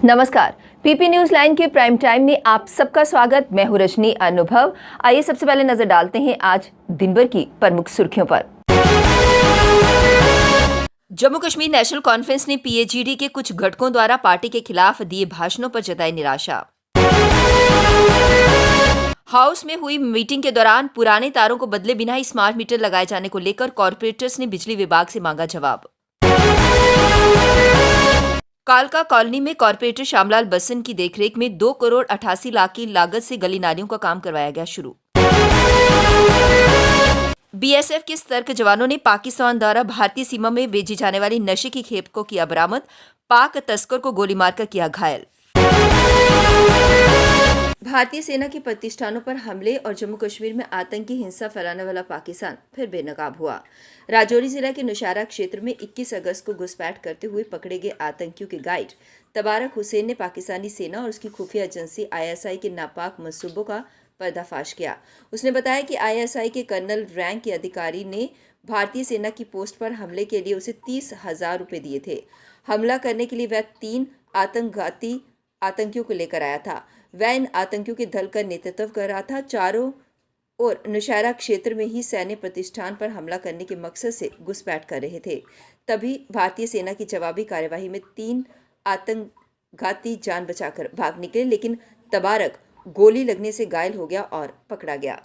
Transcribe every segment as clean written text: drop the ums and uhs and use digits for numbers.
नमस्कार, PP news line के prime time में आप सबका स्वागत। मैं हूं रजनी अनुभव। आइए सबसे पहले नजर डालते हैं आज दिन भर की प्रमुख सुर्खियों पर। जम्मू कश्मीर नेशनल कॉन्फ्रेंस ने पीएचईडी के कुछ घटकों द्वारा पार्टी के खिलाफ दिए भाषणों पर जताई निराशा। हाउस में हुई मीटिंग के दौरान पुराने तारों को बदले बिना ही स्मार्ट मीटर लगाए जाने को लेकर कॉर्पोरेटर्स ने बिजली विभाग से मांगा जवाब। कालका कॉलोनी में कॉर्पोरेटर श्यामलाल बसन की देखरेख में 2 करोड़ 88 लाख की लागत से गली नालियों का काम करवाया गया शुरू। बीएसएफ के सतर्क जवानों ने पाकिस्तान द्वारा भारतीय सीमा में भेजी जाने वाली नशे की खेप को किया बरामद। पाक तस्कर को गोली मारकर किया घायल। भारतीय सेना के प्रतिष्ठानों पर हमले और जम्मू कश्मीर में आतंकी हिंसा फैलाने वाला पाकिस्तान फिर बेनकाब हुआ। राजौरी जिला के नौशहरा क्षेत्र में 21 अगस्त को घुसपैठ करते हुए पकड़े गए आतंकियों के गाइड तबारक हुसैन ने पाकिस्तानी सेना और उसकी खुफिया एजेंसी आईएसआई के नापाक मंसूबों का पर्दाफाश किया। उसने बताया कि आईएसआई के कर्नल रैंक के अधिकारी ने भारतीय सेना की पोस्ट पर हमले के लिए उसे 30,000 रुपये दिए थे। हमला करने के लिए वह 3 आतंकियों को लेकर आया था। वह इन आतंकियों के दल का नेतृत्व कर रहा था। चारों ओर नौशहरा क्षेत्र में ही सैन्य प्रतिष्ठान पर हमला करने के मकसद से घुसपैठ कर रहे थे। तभी भारतीय सेना की जवाबी कार्यवाही में 3 आतंकघाती जान बचाकर भाग निकले, लेकिन तबारक गोली लगने से घायल हो गया और पकड़ा गया।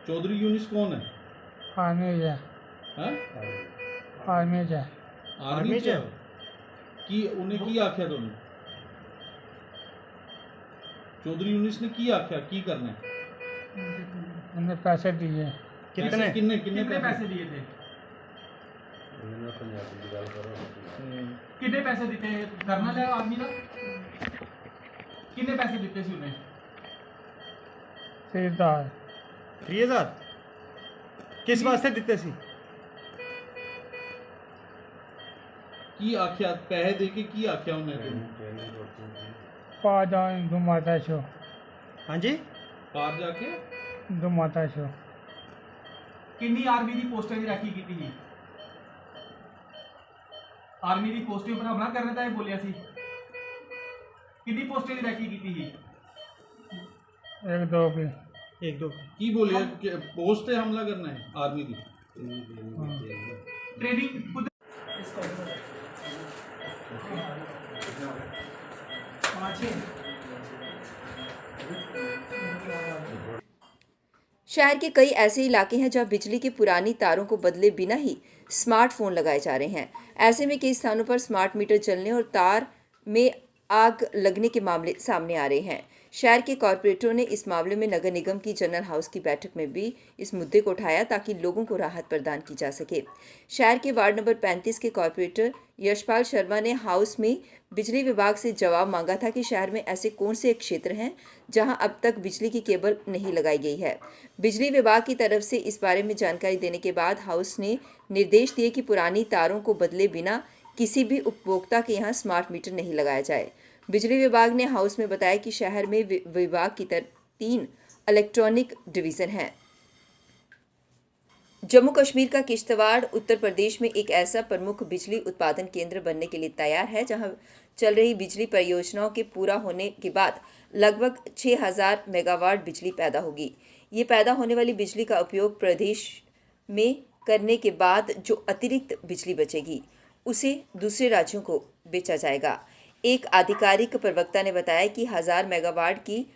चौधरी यूनिस कौन है? आर्मी च की उन्हें की आख्या तुम चौधरी यूनिस ने की आख्या की करना है? उन्हें पैसे दिए। कितने पैसे दिए थे? कितने पैसे दिते कर्नल है आर्मी का? कितने पैसे दिते सी उन्हें? 3000 किस वास्ते दिते सी? की आख्या पैसे देके की आख्या उन्हें तुम? हिंदू माता शो। हाँ जी, पार जाके हिंदू माता शो। किन्नी आर्मी की पोस्टें दी रखी की थी? आर्मी की पोस्टें पर हमला करने का बोलिया सी। किन्नी पोस्टें दी रखी की थी? एक दो की बोलिए पोस्ट पे हमला करना है आर्मी की? ट्रेनिंग शहर के कई ऐसे इलाके हैं जहां बिजली की पुरानी तारों को बदले बिना ही स्मार्टफोन लगाए जा रहे हैं। ऐसे में कई स्थानों पर स्मार्ट मीटर जलने और तार में आग लगने के मामले सामने आ रहे हैं। शहर के कॉर्पोरेटरों ने इस मामले में नगर निगम की जनरल हाउस की बैठक में भी इस मुद्दे को उठाया ताकि लोगों को राहत प्रदान की जा सके। शहर के वार्ड नंबर 35 के कॉर्पोरेटर यशपाल शर्मा ने हाउस में बिजली विभाग से जवाब मांगा था कि शहर में ऐसे कौन से क्षेत्र हैं जहां अब तक बिजली की केबल नहीं लगाई गई है। बिजली विभाग की तरफ से इस बारे में जानकारी देने के बाद हाउस ने निर्देश दिए कि पुरानी तारों को बदले बिना किसी भी उपभोक्ता के यहाँ स्मार्ट मीटर नहीं लगाया जाए। बिजली विभाग ने हाउस में बताया कि शहर में विभाग की 3 इलेक्ट्रॉनिक डिवीज़न हैं। जम्मू कश्मीर का किश्तवाड़ उत्तर प्रदेश में एक ऐसा प्रमुख बिजली उत्पादन केंद्र बनने के लिए तैयार है जहां चल रही बिजली परियोजनाओं के पूरा होने के बाद लगभग 6000 मेगावाट बिजली पैदा होगी। ये पैदा होने वाली बिजली का उपयोग प्रदेश में करने के बाद जो अतिरिक्त बिजली बचेगी उसे दूसरे राज्यों को बेचा जाएगा। एक आधिकारिक प्रवक्ता ने बताया कि 1000 मेगावाट की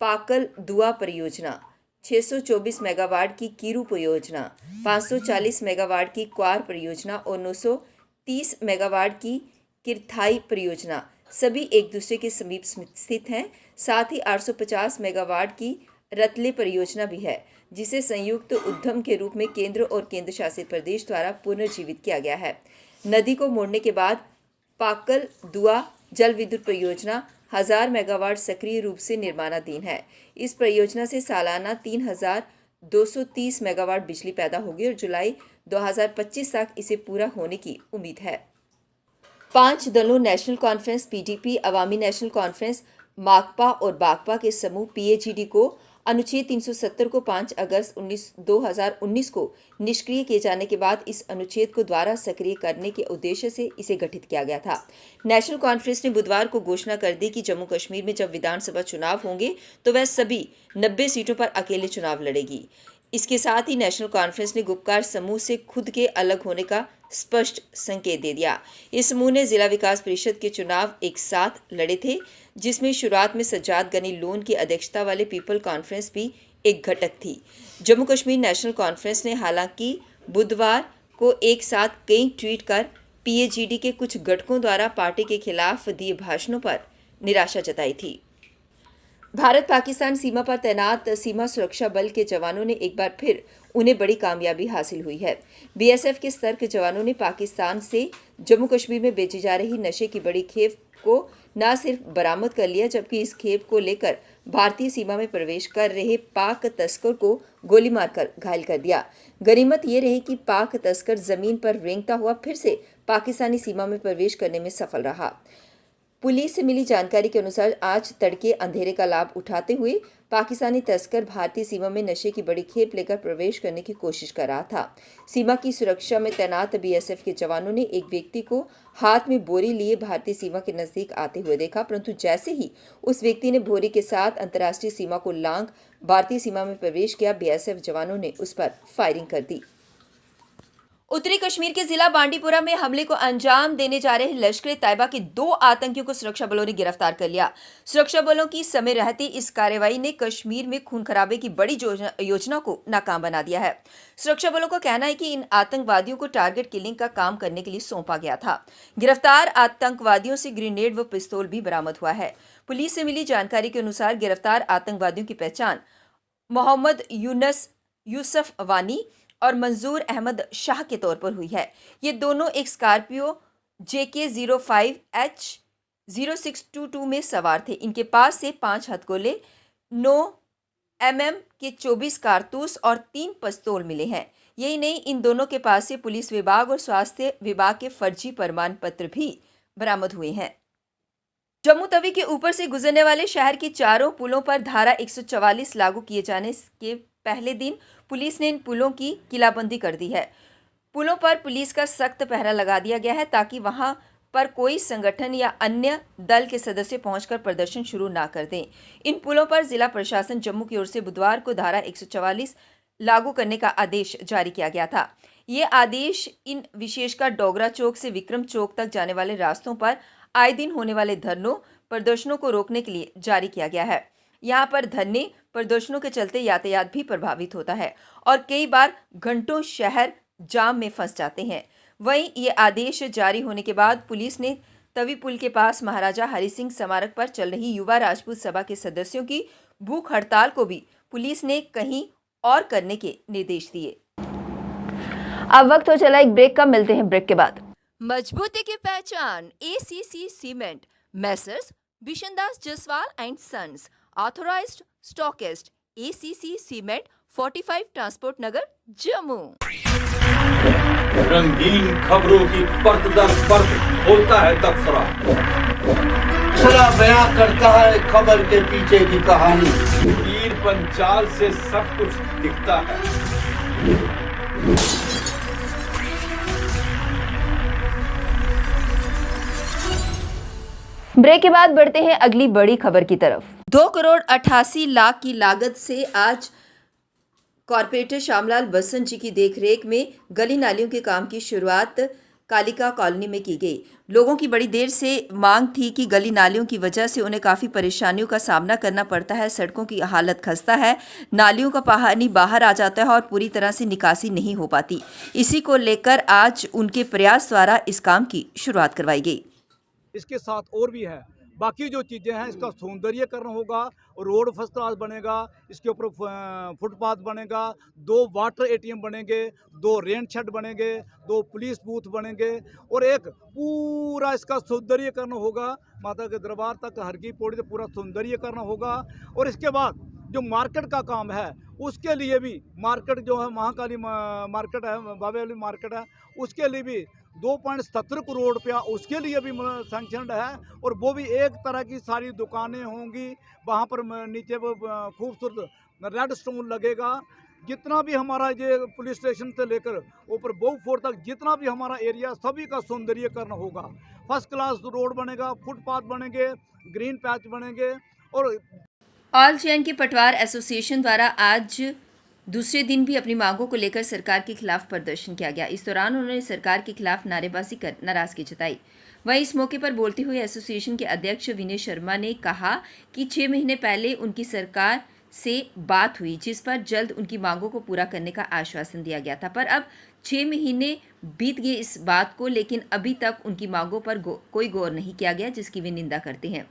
पाकल दुआ परियोजना, 624 मेगावाट की कीरू परियोजना, 540 मेगावाट की क्वार परियोजना और 930 मेगावाट की किरथाई परियोजना सभी एक दूसरे के समीप स्थित हैं। साथ ही 850 मेगावाट की रतले परियोजना भी है, जिसे संयुक्त उद्यम के रूप में केंद्र और केंद्र शासित प्रदेश द्वारा पुनर्जीवित किया गया है। नदी को मोड़ने के बाद पाकल दुआ जल विद्युत परियोजना 1000 मेगावाट सक्रिय रूप से निर्माणाधीन है। इस परियोजना से सालाना 3230 मेगावाट बिजली पैदा होगी और जुलाई 2025 तक इसे पूरा होने की उम्मीद है। 5 दलों नेशनल कॉन्फ्रेंस, पीडीपी, अवामी नेशनल कॉन्फ्रेंस, माकपा और बाकपा के समूह पीएचईडी को अनुच्छेद 370 को 5 अगस्त 2019 को निष्क्रिय किए जाने के बाद इस अनुच्छेद को दोबारा सक्रिय करने के उद्देश्य से इसे गठित किया गया था। नेशनल कॉन्फ्रेंस ने बुधवार को घोषणा कर दी कि जम्मू कश्मीर में जब विधानसभा चुनाव होंगे तो वह सभी 90 सीटों पर अकेले चुनाव लड़ेगी। इसके साथ ही नेशनल कॉन्फ्रेंस ने गुपकार समूह से खुद के अलग होने का स्पष्ट संकेत दे दिया। इस समूह ने जिला विकास परिषद के चुनाव एक साथ लड़े थे, जिसमें शुरुआत में सज्जाद गनी लोन की अध्यक्षता वाले पीपल कॉन्फ्रेंस भी एक घटक थी। जम्मू कश्मीर नेशनल कॉन्फ्रेंस ने हालांकि बुधवार को एक साथ कई ट्वीट कर पीएजीडी के कुछ घटकों द्वारा पार्टी के खिलाफ दिए भाषणों पर निराशा जताई थी। भारत पाकिस्तान सीमा पर तैनात सीमा सुरक्षा बल के जवानों ने एक बार फिर उन्हें बड़ी कामयाबी हासिल हुई है। बीएसएफ के सतर्क जवानों ने पाकिस्तान से जम्मू कश्मीर में बेची जा रही नशे की बड़ी खेप को न सिर्फ बरामद कर लिया, जबकि इस खेप को लेकर भारतीय सीमा में प्रवेश कर रहे पाक तस्कर को गोली मारकर घायल कर दिया। गनीमत ये रही कि पाक तस्कर जमीन पर रेंगता हुआ फिर से पाकिस्तानी सीमा में प्रवेश करने में सफल रहा। पुलिस से मिली जानकारी के अनुसार आज तड़के अंधेरे का लाभ उठाते हुए पाकिस्तानी तस्कर भारतीय सीमा में नशे की बड़ी खेप लेकर प्रवेश करने की कोशिश कर रहा था। सीमा की सुरक्षा में तैनात बीएसएफ के जवानों ने एक व्यक्ति को हाथ में बोरी लिए भारतीय सीमा के नजदीक आते हुए देखा, परंतु जैसे ही उस व्यक्ति ने बोरी के साथ अंतर्राष्ट्रीय सीमा को लांघ भारतीय सीमा में प्रवेश किया, बीएसएफ जवानों ने उस पर फायरिंग कर दी। उत्तरी कश्मीर के जिला बांडीपुरा में हमले को अंजाम देने जा रहे लश्कर तैयबा के 2 आतंकियों को सुरक्षा बलों ने गिरफ्तार कर लिया। सुरक्षा बलों की समय रहती इस कार्रवाई ने कश्मीर में खून खराबे की बड़ी योजना को नाकाम बना दिया है। सुरक्षा बलों का कहना है कि इन आतंकवादियों को टारगेट किलिंग का काम करने के लिए सौंपा गया था। गिरफ्तार आतंकवादियों से ग्रेनेड व पिस्तौल भी बरामद हुआ है। पुलिस से मिली जानकारी के अनुसार गिरफ्तार आतंकवादियों की पहचान मोहम्मद यूसुफ वानी और मंजूर अहमद शाह के तौर पर हुई है। ये दोनों एक स्कॉर्पियो JK05H0622 में सवार थे। इनके पास से 5 हथगोले, 9 mm के 24 कारतूस और 3 पिस्तौल मिले हैं। यही नहीं, इन दोनों के पास से पुलिस विभाग और स्वास्थ्य विभाग के फर्जी प्रमाण पत्र भी बरामद हुए हैं। जम्मू तवी के ऊपर से गुजरने वाले शहर के चारों पुलों पर धारा 144 लागू किए जाने के पहले दिन पुलिस ने इन पुलों की किलाबंदी कर दी है। पुलों पर पुलिस का सख्त पहरा लगा दिया गया है ताकि वहां पर कोई संगठन या अन्य दल के सदस्य पहुंचकर प्रदर्शन शुरू ना कर दें। इन पुलों पर जिला प्रशासन जम्मू की ओर से बुधवार को धारा 144 लागू करने का आदेश जारी किया गया था। ये आदेश इन विशेषकर डोगरा चौक से विक्रम चौक तक जाने वाले रास्तों पर आए दिन होने वाले धरनों प्रदर्शनों को रोकने के लिए जारी किया गया है। यहाँ पर धरने प्रदर्शनों के चलते यातायात भी प्रभावित होता है और कई बार घंटों शहर जाम में फंस जाते हैं। वहीं ये आदेश जारी होने के बाद पुलिस ने तवी पुल के पास महाराजा हरि सिंह स्मारक पर चल रही युवा राजपूत सभा के सदस्यों की भूख हड़ताल को भी पुलिस ने कहीं और करने के निर्देश दिए। अब वक्त हो चला एक ब्रेक का, मिलते हैं ब्रेक के बाद। मजबूती की पहचान ACC cement, messrs Bishandas Jaswal and sons, authorised stockist, ACC cement, 45 transport Nagar, Jammu. रंगीन खबरों की परत दर परत खोलता है तबसरा, बयां करता है खबर के पीछे की कहानी। तीर पंचाल से सब कुछ दिखता है। ब्रेक के बाद बढ़ते हैं अगली बड़ी खबर की तरफ। 2 करोड़ 88 लाख की लागत से आज कॉर्पोरेटर श्यामलाल बसंत जी की देखरेख में गली नालियों के काम की शुरुआत कालिका कॉलोनी में की गई। लोगों की बड़ी देर से मांग थी कि गली नालियों की वजह से उन्हें काफ़ी परेशानियों का सामना करना पड़ता है। सड़कों की हालत खस्ता है, नालियों का पानी बाहर आ जाता है और पूरी तरह से निकासी नहीं हो पाती। इसी को लेकर आज उनके प्रयास द्वारा इस काम की शुरुआत करवाई गई। इसके साथ और भी है, बाकी जो चीज़ें हैं इसका सौंदर्यीकरण होगा, रोड फर्स्ट क्लास बनेगा, इसके ऊपर फुटपाथ बनेगा, 2 वाटर एटीएम बनेंगे, 2 रेंट शेड बनेंगे, 2 पुलिस बूथ बनेंगे और एक पूरा इसका सौंदर्यीकरण होगा। माता के दरबार तक हर की पौड़ी से पूरा सौंदर्यीकरण होगा। और इसके बाद जो मार्केट का काम है उसके लिए भी, मार्केट जो है महाकाली मार्केट है, बाबे वाली मार्केट है, उसके लिए भी 2.70 करोड़ रुपया उसके लिए भी सैंक्शनड है। और वो भी एक तरह की सारी दुकानें होंगी, वहाँ पर नीचे वो खूबसूरत न रेड स्टोन लगेगा। जितना भी हमारा ये पुलिस स्टेशन से लेकर ऊपर बहुफोर तक जितना भी हमारा एरिया सभी का सौंदर्यीकरण होगा। फर्स्ट क्लास रोड बनेगा, फुटपाथ बनेंगे, ग्रीन पैच बनेंगे। और ऑल जे&के पटवार एसोसिएशन द्वारा आज दूसरे दिन भी अपनी मांगों को लेकर सरकार के खिलाफ प्रदर्शन किया गया। इस दौरान उन्होंने सरकार के खिलाफ नारेबाजी कर नाराजगी जताई। वहीं इस मौके पर बोलते हुए एसोसिएशन के अध्यक्ष विनय शर्मा ने कहा कि 6 महीने पहले उनकी सरकार से बात हुई जिस पर जल्द उनकी मांगों को पूरा करने का आश्वासन दिया गया था, पर अब 6 महीने बीत गए इस बात को, लेकिन अभी तक उनकी मांगों पर कोई गौर नहीं किया गया, जिसकी वे निंदा करते हैं।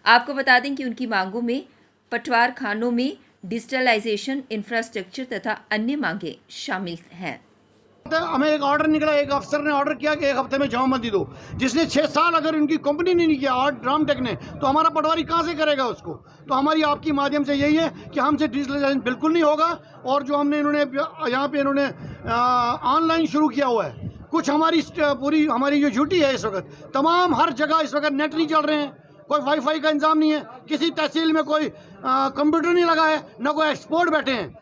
आपको बता दें कि उनकी मांगों में पटवार खानों में डिजिटलाइजेशन, इंफ्रास्ट्रक्चर तथा अन्य मांगें शामिल हैं। हमें एक ऑर्डर निकला, एक अफसर ने ऑर्डर किया कि 1 हफ्ते में जमाबंदी दो, जिसने 6 साल अगर उनकी कंपनी ने नहीं किया और रामटेक ने, तो हमारा पटवारी कहाँ से करेगा उसको। तो हमारी आपकी माध्यम से यही है कि हमसे डिजिटलाइजेशन बिल्कुल नहीं होगा। और जो हमने इन्होंने यहाँ पे इन्होंने ऑनलाइन शुरू किया हुआ है, कुछ हमारी पूरी हमारी जो ड्यूटी है इस वक्त, तमाम हर जगह इस वक्त नेट नहीं चल रहे हैं, कोई वाईफाई का इंतजाम नहीं है, किसी तहसील में कोई कंप्यूटर नहीं लगा है, न कोई एक्सपोर्ट बैठे हैं।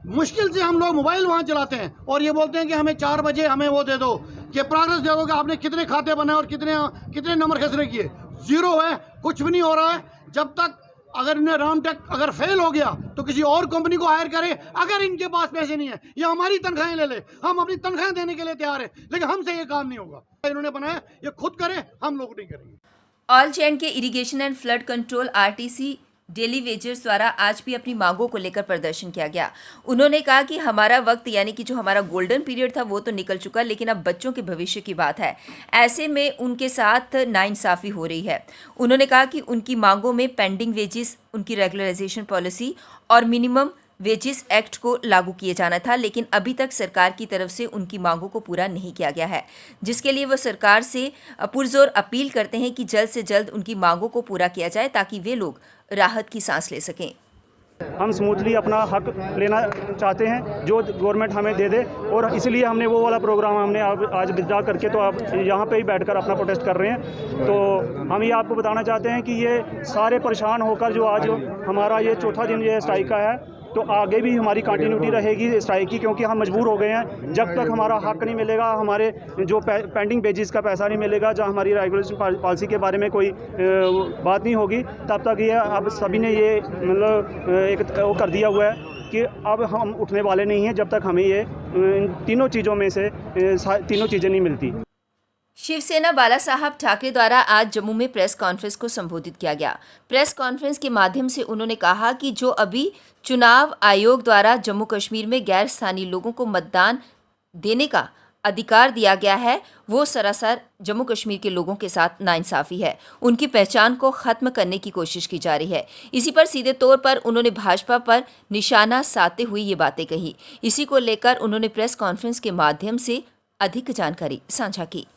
मुश्किल से हम लोग मोबाइल वहाँ चलाते हैं और ये बोलते हैं कि हमें 4 बजे हमें वो दे दो, कि प्रोग्रेस दे दो कि आपने कितने खाते बनाए और कितने नंबर खसरे किए। जीरो है, कुछ भी नहीं हो रहा है। जब तक अगर इन्हें रामटेक अगर फेल हो गया तो किसी और कंपनी को हायर करे। अगर इनके पास पैसे नहीं है, ये हमारी तनख्वाहें ले ले, हम अपनी तनख्वाहें देने के लिए तैयार है, लेकिन हमसे ये काम नहीं होगा। इन्होंने बनाया, ये खुद करे, हम लोग नहीं करेंगे। All जे&के irrigation and flood control RTC daily wagers द्वारा आज भी अपनी मांगों को लेकर प्रदर्शन किया गया। उन्होंने कहा कि हमारा वक्त यानी कि जो हमारा गोल्डन पीरियड था वो तो निकल चुका, लेकिन अब बच्चों के भविष्य की बात है। ऐसे में उनके साथ नाइंसाफ़ी हो रही है। उन्होंने कहा कि उनकी मांगों में पेंडिंग वेजेस, उनकी रेगुलराइजेशन पॉलिसी और मिनिमम वेजेस एक्ट को लागू किए जाना था, लेकिन अभी तक सरकार की तरफ से उनकी मांगों को पूरा नहीं किया गया है, जिसके लिए वो सरकार से पुरजोर अपील करते हैं कि जल्द से जल्द उनकी मांगों को पूरा किया जाए ताकि वे लोग राहत की सांस ले सकें। हम स्मूथली अपना हक लेना चाहते हैं जो गवर्नमेंट हमें दे दे, और इसलिए हमने वो वाला प्रोग्राम हमने आज विड्रॉ करके तो आप यहाँ पे ही बैठकर अपना प्रोटेस्ट कर रहे हैं। तो हम ये आपको बताना चाहते हैं कि ये सारे परेशान होकर जो आज हमारा ये 4था दिन ये स्ट्राइक का है, तो आगे भी हमारी कंटिन्यूटी रहेगी स्ट्राइक की, क्योंकि हम मजबूर हो गए हैं। जब तक हमारा हक नहीं मिलेगा, हमारे जो पेंडिंग वेजेस का पैसा नहीं मिलेगा, जब हमारी रेगुलेशन पॉलिसी के बारे में कोई बात नहीं होगी, तब तक ये अब सभी ने ये मतलब एक वो कर दिया हुआ है कि अब हम उठने वाले नहीं हैं जब तक हमें ये इन तीनों चीज़ों में से तीनों चीज़ें नहीं मिलती। शिवसेना बाला साहब ठाकरे द्वारा आज जम्मू में प्रेस कॉन्फ्रेंस को संबोधित किया गया। प्रेस कॉन्फ्रेंस के माध्यम से उन्होंने कहा कि जो अभी चुनाव आयोग द्वारा जम्मू कश्मीर में गैर स्थानीय लोगों को मतदान देने का अधिकार दिया गया है, वो सरासर जम्मू कश्मीर के लोगों के साथ नाइंसाफ़ी है। उनकी पहचान को ख़त्म करने की कोशिश की जा रही है। इसी पर सीधे तौर पर उन्होंने भाजपा पर निशाना साधते हुए ये बातें कही। इसी को लेकर उन्होंने प्रेस कॉन्फ्रेंस के माध्यम से अधिक जानकारी साझा की।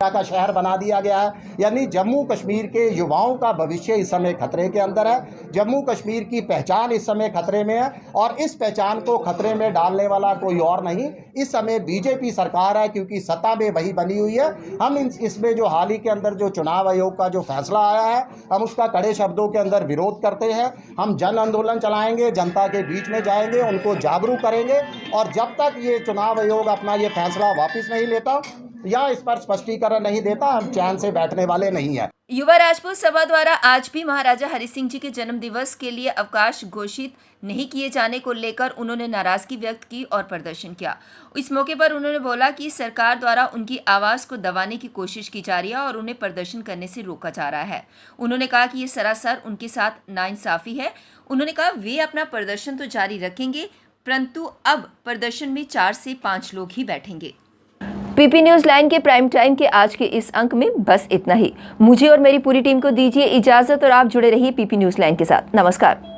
का शहर बना दिया गया है, यानी जम्मू कश्मीर के युवाओं का भविष्य इस समय खतरे के अंदर है। जम्मू कश्मीर की पहचान इस समय खतरे में है, और इस पहचान को खतरे में डालने वाला कोई और नहीं, इस समय बीजेपी सरकार है, क्योंकि सत्ता में वही बनी हुई है। हम इसमें जो हाल ही के अंदर जो चुनाव आयोग का जो फैसला आया है, हम उसका कड़े शब्दों के अंदर विरोध करते हैं। हम जन आंदोलन चलाएंगे, जनता के बीच में जाएंगे, उनको जागरूक करेंगे, और जब तक ये चुनाव आयोग अपना ये फैसला वापस नहीं लेता या इस पर स्पष्टीकरण नहीं देता, हम चैन से बैठने वाले नहीं हैं। युवा राजपूत सभा द्वारा आज भी महाराजा हरि सिंह जी के जन्म दिवस के लिए अवकाश घोषित नहीं किए जाने को लेकर उन्होंने नाराजगी व्यक्त की और प्रदर्शन किया। इस मौके पर उन्होंने बोला कि सरकार द्वारा उनकी आवाज़ को दबाने की कोशिश की जा रही है और उन्हें प्रदर्शन करने से रोका जा रहा है। उन्होंने कहा कि ये सरासर उनके साथ नाइंसाफ़ी है। उन्होंने कहा वे अपना प्रदर्शन तो जारी रखेंगे, परंतु अब प्रदर्शन में 4 से 5 लोग ही बैठेंगे। पीपी न्यूज़ लाइन के प्राइम टाइम के आज के इस अंक में बस इतना ही। मुझे और मेरी पूरी टीम को दीजिए इजाजत और आप जुड़े रहिए पीपी न्यूज़ लाइन के साथ। नमस्कार।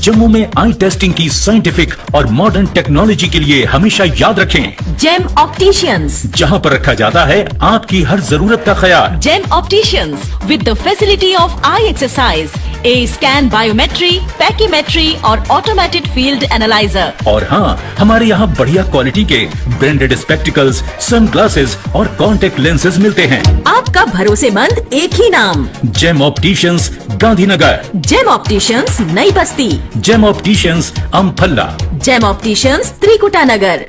जम्मू में आई टेस्टिंग की साइंटिफिक और मॉडर्न टेक्नोलॉजी के लिए हमेशा याद रखें जेम ऑप्टिशियंस, जहां पर रखा जाता है आपकी हर जरूरत का ख्याल। Gem opticians with the facility of eye exercise, A scan, biometry, pachymetry और ऑटोमेटेड फील्ड एनालाइजर। और हाँ, हमारे यहाँ बढ़िया क्वालिटी के ब्रांडेड स्पेक्टिकल्स, सनग्लासेस और कॉन्टेक्ट लेंसेज मिलते हैं। आप आपका भरोसेमंद एक ही नाम, Gem Opticians Gandhinagar, Gem Opticians Nai Basti, Gem Opticians Amphalla, Gem Opticians Trikuta नगर।